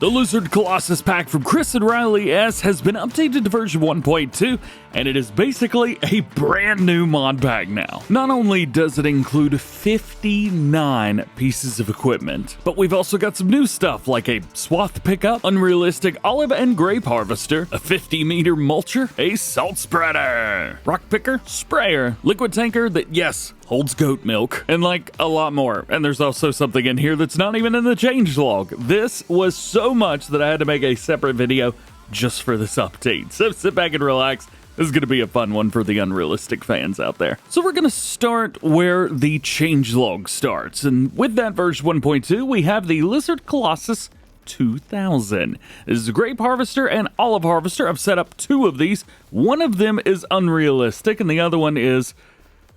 The Lizard Colossus pack from Chris and Riley S has been updated to version 1.2, and it is basically a brand new mod pack now. Not only does it include 59 pieces of equipment, but we've also got some new stuff like a Swathing Pickup, unrealistic olive and grape harvester, a 50-meter mulcher, a salt spreader, rock picker, sprayer, liquid tanker that, yes, holds goat milk, and like a lot more. And there's also something in here that's not even in the changelog. This was so much that I had to make a separate video just for this update. So sit back and relax. This is going to be a fun one for the unrealistic fans out there. So we're going to start where the changelog starts. And with that version 1.2, we have the Lizard Colossus 2000. This is a grape harvester and olive harvester. I've set up two of these. One of them is unrealistic and the other one is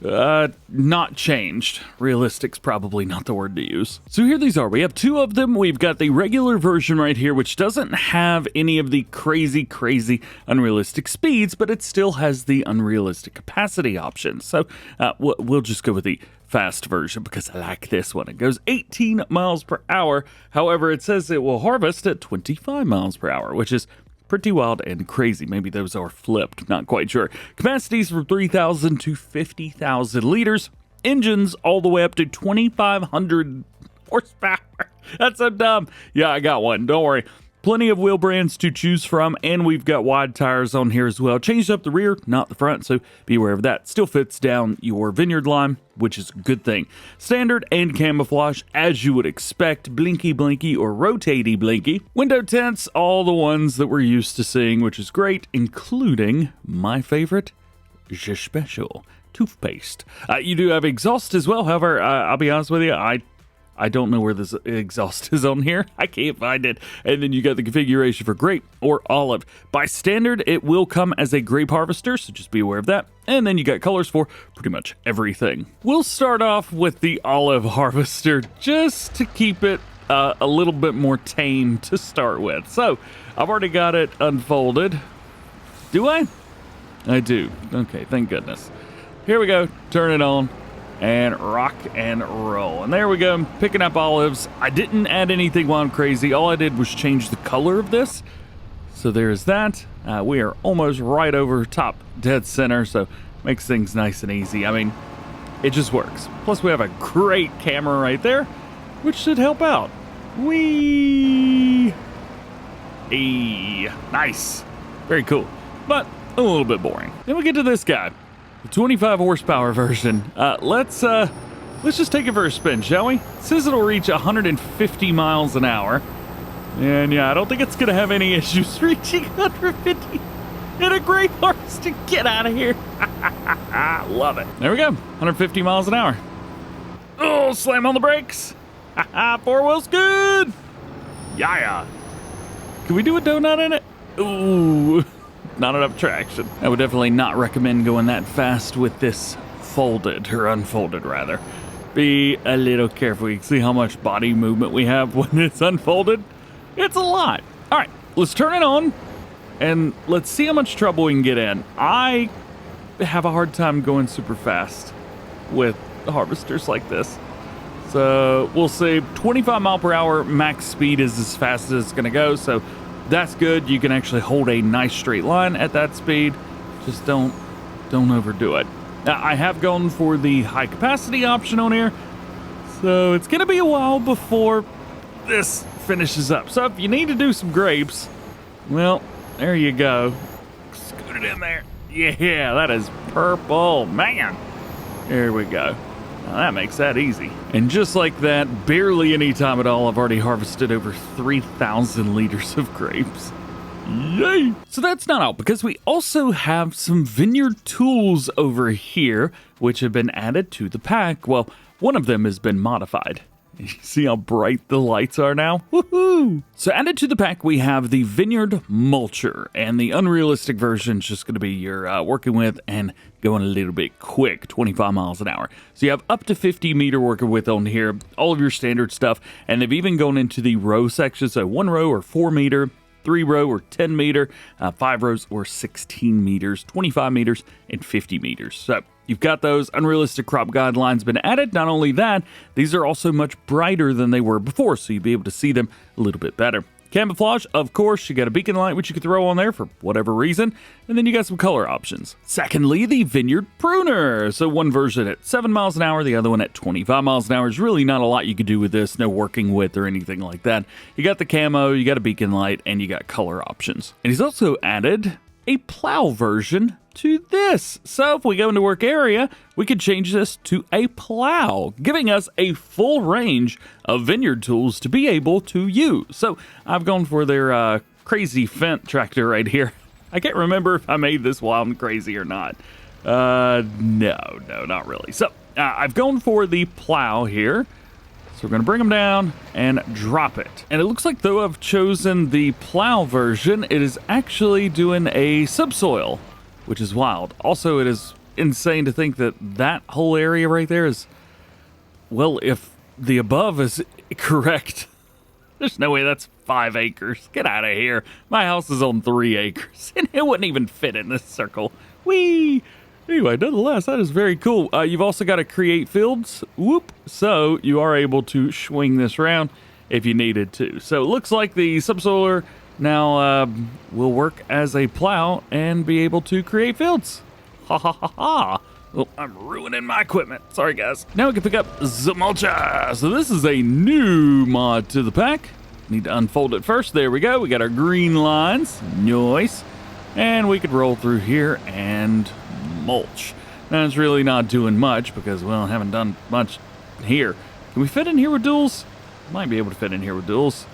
not changed. Realistic's probably not the word to use. So here these are. We have two of them. We've got the regular version right here, which doesn't have any of the crazy unrealistic speeds, but it still has the unrealistic capacity option. So we'll just go with the fast version because I like this one. It goes 18 miles per hour. However, it says it will harvest at 25 miles per hour, which is pretty wild and crazy. Maybe those are flipped, not quite sure. Capacities from 3,000 to 50,000 liters. Engines all the way up to 2,500 horsepower. That's so dumb. Yeah, I got one. Don't worry. Plenty of wheel brands to choose from, and we've got wide tires on here as well. Changed up the rear, not the front, so be aware of that. Still fits down your Vineyard line, which is a good thing. Standard and camouflage, as you would expect. Blinky blinky or rotatey blinky. Window tints, all the ones that we're used to seeing, which is great, including my favorite, DjSpecial toothpaste. You do have exhaust as well. However, I'll be honest with you, I don't know where this exhaust is on here. I can't find it. And then you got the configuration for grape or olive. By standard, it will come as a grape harvester, so just be aware of that. And then you got colors for pretty much everything. We'll start off with the olive harvester just to keep it a little bit more tame to start with. So I've already got it unfolded. Do I? I do. Okay, thank goodness. Here we go. Turn it on. And rock and roll. And there we go, I'm picking up olives. I didn't add anything wild crazy. All I did was change the color of this. So there's that. We are almost right over top dead center, so makes things nice and easy. I mean, it just works. Plus we have a great camera right there, which should help out. Whee! Nice. Very cool, but a little bit boring. Then we get to this guy. The 25 horsepower version. Let's just take it for a spin, shall we? It says it'll reach 150 miles an hour. And yeah, I don't think it's gonna have any issues reaching 150 in a grape harvester. Get out of here. Love it. There we go, 150 miles an hour. Oh, slam on the brakes. Four wheels good. Yeah. Can we do a donut in it? Ooh. Not enough traction. I would definitely not recommend going that fast with this folded, or unfolded rather. Be a little careful. You can see how much body movement we have when it's unfolded. It's a lot. All right, let's turn it on and let's see how much trouble we can get in. I have a hard time going super fast with harvesters like this. So we'll say 25 mile per hour max speed is as fast as it's gonna go. So that's good. You can actually hold a nice straight line at that speed. Just don't overdo it. Now, I have gone for the high capacity option on here, so it's gonna be a while before this finishes up. So if you need to do some grapes, well, there you go. Scoot it in there. Yeah, that is purple, man. There we go. Now that makes that easy. And just like that, barely any time at all, I've already harvested over 3,000 liters of grapes. Yay! So that's not all, because we also have some Vineyard Tools over here, which have been added to the pack. Well, one of them has been modified. You see how bright the lights are now? Woohoo! So added to the pack, we have the Vineyard Mulcher, and the unrealistic version is just going to be your working with and going a little bit quick, 25 miles an hour. So you have up to 50 meter working with on here, all of your standard stuff, and they've even gone into the row section, so 1 row or 4 meter, 3 row or 10 meter, 5 rows or 16 meters, 25 meters, and 50 meters. So you've got those unrealistic crop guidelines been added. Not only that, these are also much brighter than they were before, so you'll be able to see them a little bit better. Camouflage, of course, you got a beacon light, which you could throw on there for whatever reason, and then you got some color options. Secondly, the Vineyard Pruner. So one version at 7 miles an hour, the other one at 25 miles an hour. There's really not a lot you could do with this, no working width or anything like that. You got the camo, you got a beacon light, and you got color options. And he's also added a plow version to this. So if we go into work area, we could change this to a plow, giving us a full range of Vineyard tools to be able to use. So I've gone for their crazy Fendt tractor right here. I can't remember if I made this wild and crazy or not. No, not really. So I've gone for the plow here. So we're going to bring them down and drop it. And it looks like, though I've chosen the plow version, it is actually doing a subsoil, which is wild. Also, it is insane to think that that whole area right there is, well, if the above is correct, there's no way that's 5 acres. Get out of here. My house is on 3 acres, and it wouldn't even fit in this circle. Whee! Anyway, nonetheless, that is very cool. You've also got to create fields. Whoop. So you are able to swing this around if you needed to. So it looks like the subsoiler now will work as a plow and be able to create fields. Ha ha ha ha. Oh, I'm ruining my equipment. Sorry, guys. Now we can pick up the mulcher. So this is a new mod to the pack. Need to unfold it first. There we go. We got our green lines. Nice. And we could roll through here and mulch. Now it's really not doing much because, well, I haven't done much here. Can we fit in here with duals? Might be able to fit in here with duals.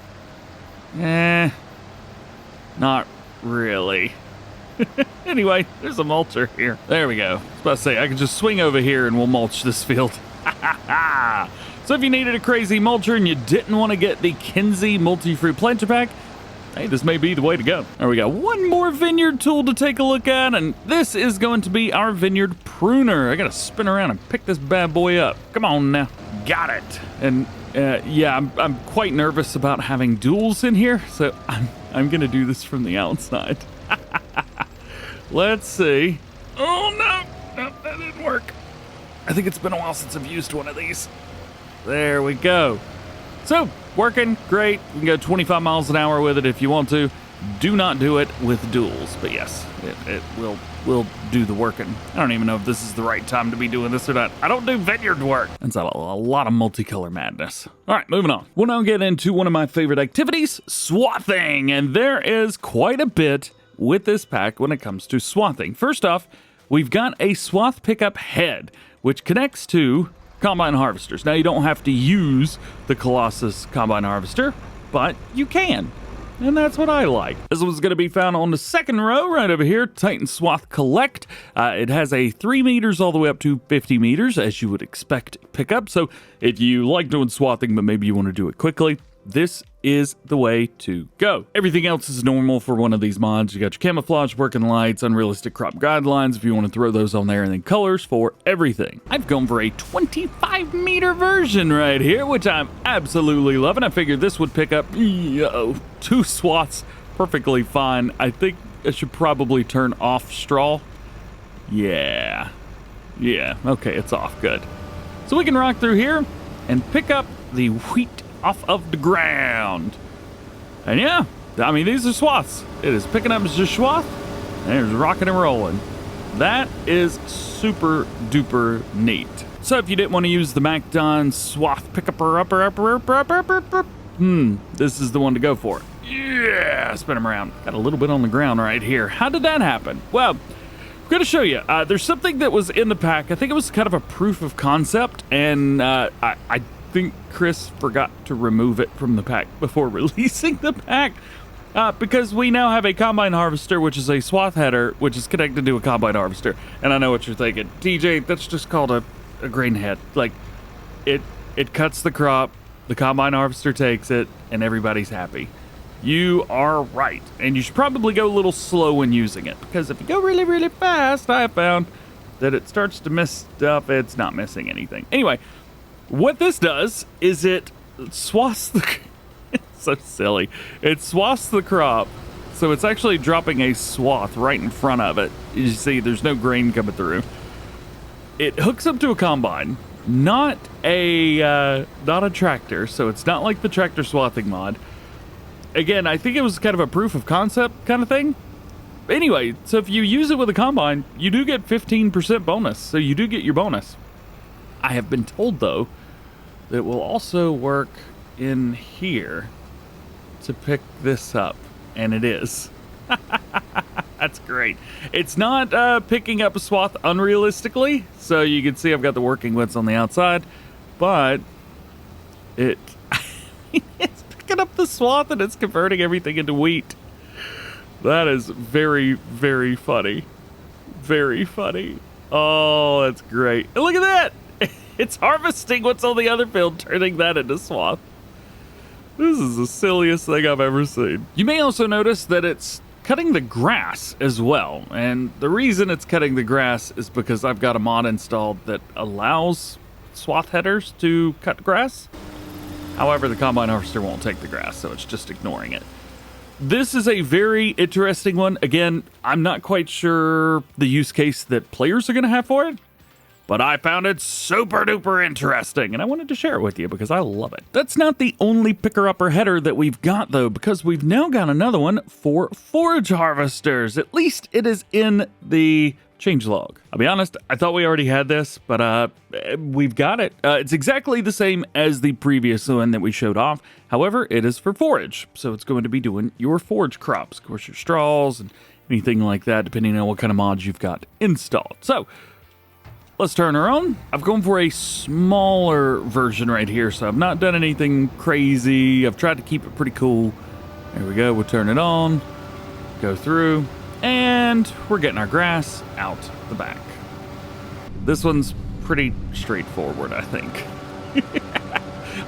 Not really. Anyway, there's a mulcher here. There we go. I was about to say, I can just swing over here and we'll mulch this field. So if you needed a crazy mulcher and you didn't want to get the Kinsey multi-fruit planter pack, hey, this may be the way to go. There we go. One more vineyard tool to take a look at, and this is going to be our vineyard pruner. I gotta spin around and pick this bad boy up. Come on now. Got it. And yeah, I'm quite nervous about having duals in here, so I'm gonna do this from the outside. Let's see. Oh no, that didn't work. I think it's been a while since I've used one of these. There we go. So, working great. You can go 25 miles an hour with it if you want to. Do not do it with duals, but yes, it will do the working. I don't even know if this is the right time to be doing this or not. I don't do vineyard work. That's a lot of multicolor madness. All right, moving on. We'll now get into one of my favorite activities, swathing, and there is quite a bit with this pack when it comes to swathing. First off, we've got a swath pickup head, which connects to combine harvesters. Now, you don't have to use the Colossus combine harvester, but you can. And that's what I like. This one's going to be found on the second row right over here, Titan Swath Collect. It has a 3 meters all the way up to 50 meters, as you would expect pickup. So if you like doing swathing, but maybe you want to do it quickly, this is the way to go. Everything else is normal for one of these mods. You got your camouflage, working lights, unrealistic crop guidelines if you want to throw those on there, and then colors for everything. I've gone for a 25 meter version right here, which I'm absolutely loving. I figured this would pick up 2 swaths perfectly fine. I think I should probably turn off straw. Yeah, okay, it's off, good. So we can rock through here and pick up the wheat off of the ground. And yeah, I mean, these are swaths. It is picking up as a swath, and it's rocking and rolling. That is super duper neat. So if you didn't want to use the MacDon Swath Pickup this is the one to go for. Yeah, spin them around. Got a little bit on the ground right here. How did that happen? Well, I'm going to show you. There's something that was in the pack. I think it was kind of a proof of concept, and I think Chris forgot to remove it from the pack before releasing the pack, because we now have a combine harvester, which is a swath header, which is connected to a combine harvester. And I know what you're thinking, DJ, that's just called a grain head. Like, it cuts the crop, the combine harvester takes it, and everybody's happy. You are right, and you should probably go a little slow when using it, because if you go really, really fast, I have found that it starts to miss stuff. It's not missing anything. Anyway, what this does is it swaths the... It's so silly. It swaths the crop, so it's actually dropping a swath right in front of it. You see, there's no grain coming through. It hooks up to a combine, not a tractor, so it's not like the tractor swathing mod. again, I think it was kind of a proof of concept kind of thing. Anyway, so if you use it with a combine, you do get 15% bonus. So you do get your bonus. I have been told, though, that it will also work in here to pick this up. And it is. That's great. It's not picking up a swath unrealistically. So you can see I've got the working widths on the outside. But it's picking up the swath and it's converting everything into wheat. That is very, very funny. Very funny. Oh, that's great. And look at that. It's harvesting what's on the other field, turning that into swath. This is the silliest thing I've ever seen. You may also notice that it's cutting the grass as well. And the reason it's cutting the grass is because I've got a mod installed that allows swath headers to cut grass. However, the combine harvester won't take the grass, so it's just ignoring it. This is a very interesting one. Again, I'm not quite sure the use case that players are going to have for it, but I found it super duper interesting, and I wanted to share it with you because I love it. That's not the only picker-upper header that we've got, though, because we've now got another one for forage harvesters. At least it is in the changelog. I'll be honest, I thought we already had this, but we've got it. It's exactly the same as the previous one that we showed off. However, it is for forage, so it's going to be doing your forage crops, of course, your straws and anything like that, depending on what kind of mods you've got installed. So let's turn her on. I've gone for a smaller version right here, so I've not done anything crazy. I've tried to keep it pretty cool. There we go. We'll turn it on, go through, and we're getting our grass out the back. This one's pretty straightforward, I think.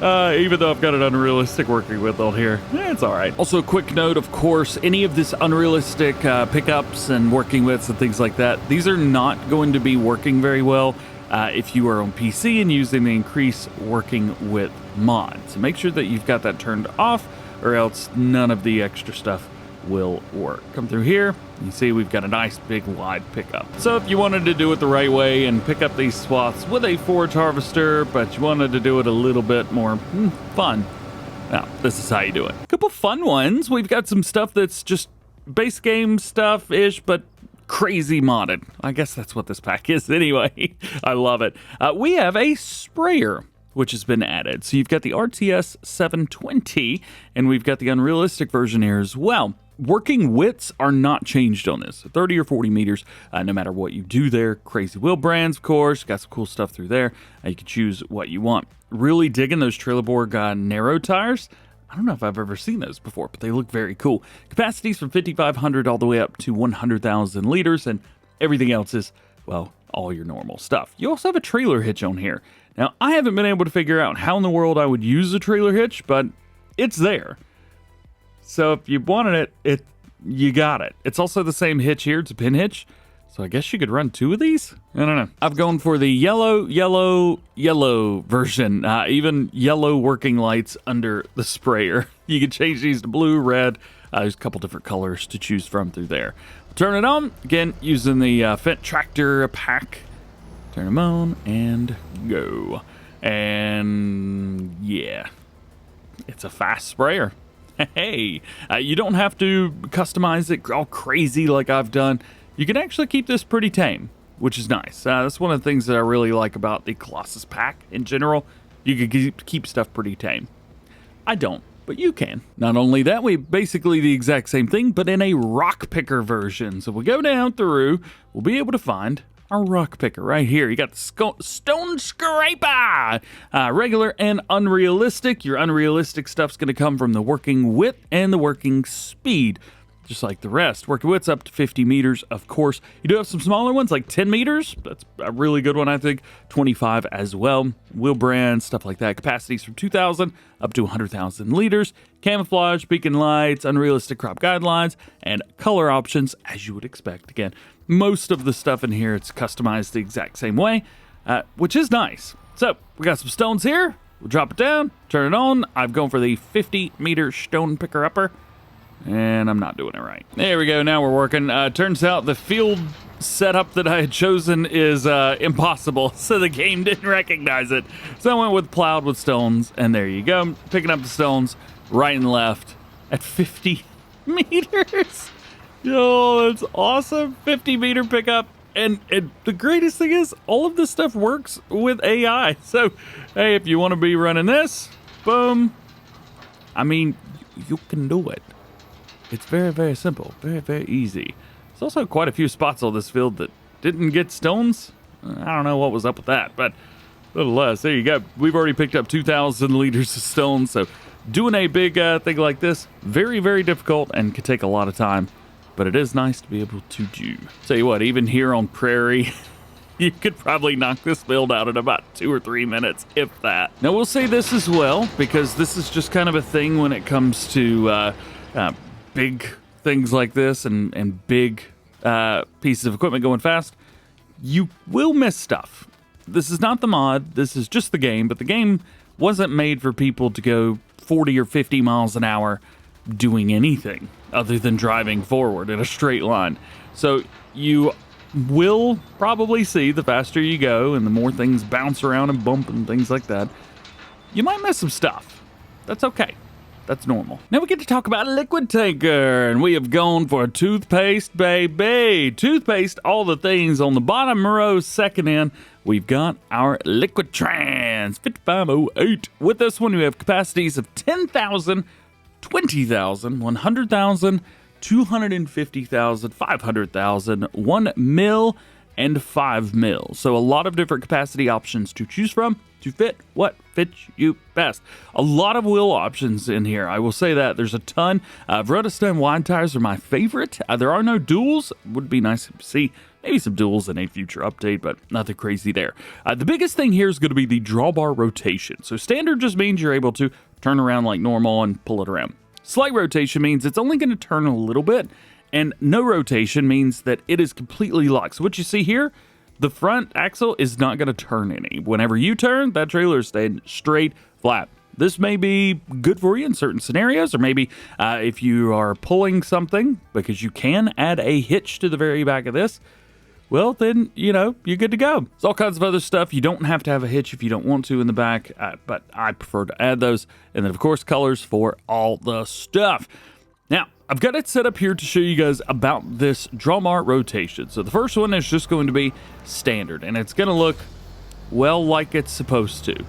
Even though I've got an unrealistic working width on here, it's all right. Also, a quick note, of course, any of this unrealistic pickups and working widths and things like that, these are not going to be working very well if you are on PC and using the increase working width mod. So make sure that you've got that turned off, or else none of the extra stuff will work. Come through here, you see we've got a nice big wide pickup. So if you wanted to do it the right way and pick up these swaths with a forage harvester, but you wanted to do it a little bit more fun, now this is how you do it. A couple fun ones. We've got some stuff that's just base game stuff-ish, but crazy modded. I guess that's what this pack is anyway. I love it. We have a sprayer, which has been added. So you've got the RTS 720, and we've got the unrealistic version here as well. Working widths are not changed on this. 30 or 40 meters, no matter what you do there. Crazy wheel brands, of course. Got some cool stuff through there. You can choose what you want. Really digging those Trailerborg narrow tires. I don't know if I've ever seen those before, but they look very cool. Capacities from 5,500 all the way up to 100,000 liters, and everything else is, well, all your normal stuff. You also have a trailer hitch on here. Now, I haven't been able to figure out how in the world I would use a trailer hitch, but it's there. So if you wanted it, you got it. It's also the same hitch here. It's a pin hitch. So I guess you could run two of these? I don't know. I've gone for the yellow version. Even yellow working lights under the sprayer. You can change these to blue, red. There's a couple different colors to choose from through there. Turn it on. Again, using the Fendt Tractor pack. Turn them on and go. And yeah, it's a fast sprayer. Hey, you don't have to customize it all crazy like I've done. You can actually keep this pretty tame, which is nice. That's one of the things that I really like about the Colossus pack in general. You can keep stuff pretty tame. I don't, but you can. Not only that, we have basically the exact same thing, but in a rock picker version. So we go down through, we'll be able to find our rock picker right here. You got the stone scraper, regular and unrealistic. Your unrealistic stuff's going to come from the working width and the working speed, just like the rest. Working width's up to 50 meters, of course. You do have some smaller ones, like 10 meters. That's a really good one, I think. 25 as well. Wheel brands, stuff like that. Capacities from 2,000 up to 100,000 liters. Camouflage, beacon lights, unrealistic crop guidelines, and color options, as you would expect. Again, most of the stuff in here, it's customized the exact same way, which is nice. So we got some stones here. We'll drop it down, turn it on. I've gone for the 50-meter stone picker-upper, and I'm not doing it right. There we go. Now we're working. Turns out the field setup that I had chosen is impossible, so the game didn't recognize it. So I went with plowed with stones, and there you go. Picking up the stones right and left. at 50 meters. Yo, that's awesome. 50-meter pickup. And the greatest thing is, all of this stuff works with AI. So, hey, if you want to be running this, boom. I mean, you can do it. It's very, very simple. Very, very easy. There's also quite a few spots on this field that didn't get stones. I don't know what was up with that, but nonetheless, there you go. We've already picked up 2,000 liters of stones, so doing a big thing like this, very, very difficult and could take a lot of time, but it is nice to be able to do. Tell you what, even here on Prairie, you could probably knock this build out in about 2 or 3 minutes, if that. Now, we'll say this as well, because this is just kind of a thing when it comes to big things like this and big pieces of equipment going fast. You will miss stuff. This is not the mod, this is just the game, but the game wasn't made for people to go 40 or 50 miles an hour doing anything other than driving forward in a straight line. So you will probably see, the faster you go and the more things bounce around and bump and things like that, you might miss some stuff. That's okay. That's normal. Now we get to talk about a liquid tanker, and we have gone for a toothpaste, baby. Toothpaste, all the things on the bottom row, second in. We've got our Liquid Trans 5508. With this one, we have capacities of 10,000, 20,000, 100,000, 250,000, 500,000, 1 mil, and 5 mil. So a lot of different capacity options to choose from to fit what fits you best. A lot of wheel options in here. I will say that there's a ton. Rotostem wide tires are my favorite. There are no duals. Would be nice to see maybe some duals in a future update, but nothing crazy there. The biggest thing here is going to be the drawbar rotation. So standard just means you're able to turn around like normal and pull it around. Slight rotation means it's only going to turn a little bit, and no rotation means that it is completely locked. So what you see here, the front axle is not going to turn any. Whenever you turn, that trailer is staying straight flat. This may be good for you in certain scenarios, or maybe if you are pulling something, because you can add a hitch to the very back of this, well, then, you know, you're good to go. There's all kinds of other stuff. You don't have to have a hitch if you don't want to in the back, but I prefer to add those. And then, of course, colors for all the stuff. Now, I've got it set up here to show you guys about this drawbar rotation. So the first one is just going to be standard, and it's going to look, well, like it's supposed to.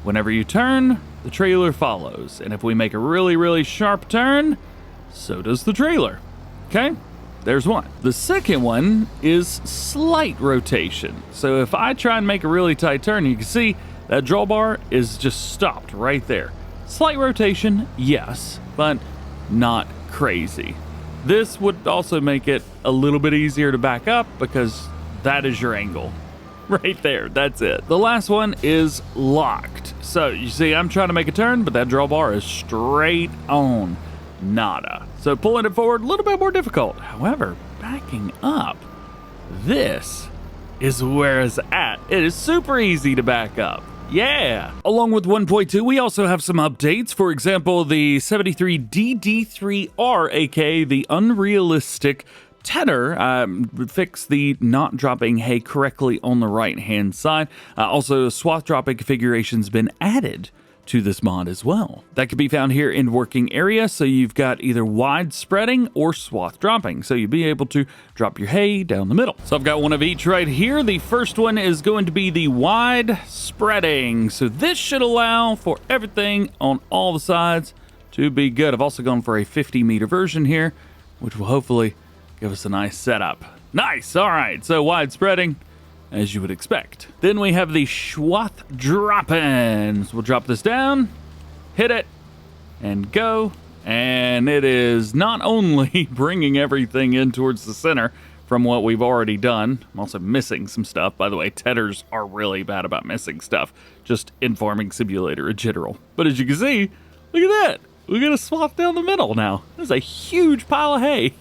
Whenever you turn, the trailer follows. And if we make a really, really sharp turn, so does the trailer. Okay? There's one. The second one is slight rotation. So if I try and make a really tight turn, you can see that drawbar is just stopped right there. Slight rotation, yes, but not crazy. This would also make it a little bit easier to back up because that is your angle. Right there, that's it. The last one is locked. So you see I'm trying to make a turn, but that drawbar is straight on. Nada. So pulling it forward, a little bit more difficult. However, backing up, this is where it's at. It is super easy to back up. Yeah. Along with 1.2, we also have some updates. For example, the 73DD3R, aka the unrealistic tether, fixed the not dropping hay correctly on the right-hand side. Also, swath dropping configuration's been added to this mod as well. That can be found here in working area, so you've got either wide spreading or swath dropping, so you'll be able to drop your hay down the middle. So I've got one of each right here. The first one is going to be the wide spreading, so this should allow for everything on all the sides to be good. I've also gone for a 50-meter version here, which will hopefully give us a nice setup. Nice! All right, so wide spreading, as you would expect. Then we have the swath dropping. So we'll drop this down, hit it, and go. And it is not only bringing everything in towards the center from what we've already done. I'm also missing some stuff. By the way, tedders are really bad about missing stuff, just in Farming Simulator in general. But as you can see, look at that. We got a swath down the middle now. There's a huge pile of hay.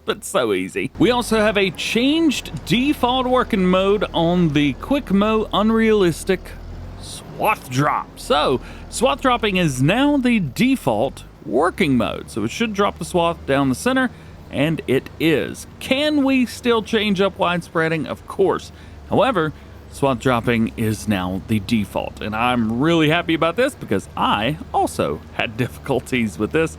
But so easy. We also have a changed default working mode on the Quick Mow Unrealistic Swath Drop. So, swath dropping is now the default working mode. So it should drop the swath down the center, and it is. Can we still change up wide spreading? Of course. However, swath dropping is now the default, and I'm really happy about this because I also had difficulties with this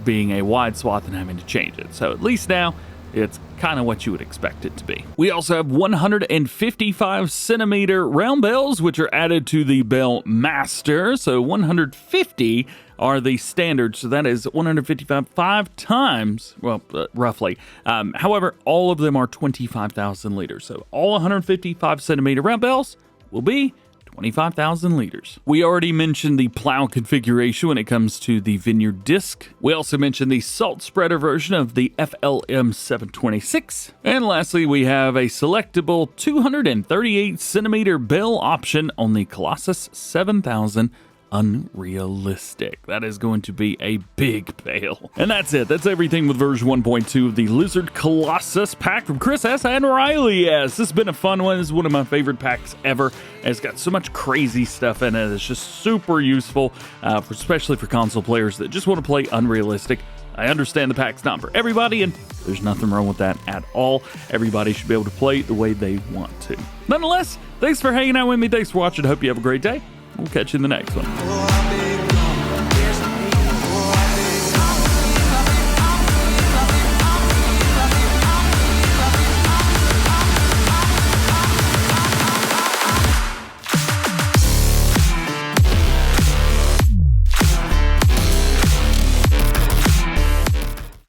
being a wide swath and having to change it. So at least now it's kind of what you would expect it to be. We also have 155 centimeter round bales, which are added to the bale master. So 150 are the standard, so that is 155 5 times, well, roughly. However, all of them are 25,000 liters. So all 155 centimeter round bales will be 25,000 liters. We already mentioned the plow configuration when it comes to the Vineyard disc. We also mentioned the salt spreader version of the FLM 726. And lastly, we have a selectable 238 centimeter bale option on the Colossus 7000 Unrealistic. That is going to be a big bale. And that's it. That's everything with version 1.2 of the Lizard Colossus pack from Chris S. and Riley S. This has been a fun one. This is one of my favorite packs ever. And it's got so much crazy stuff in it. It's just super useful, especially for console players that just want to play unrealistic. I understand the pack's not for everybody, and there's nothing wrong with that at all. Everybody should be able to play the way they want to. Nonetheless, thanks for hanging out with me. Thanks for watching. I hope you have a great day. We'll catch you in the next one.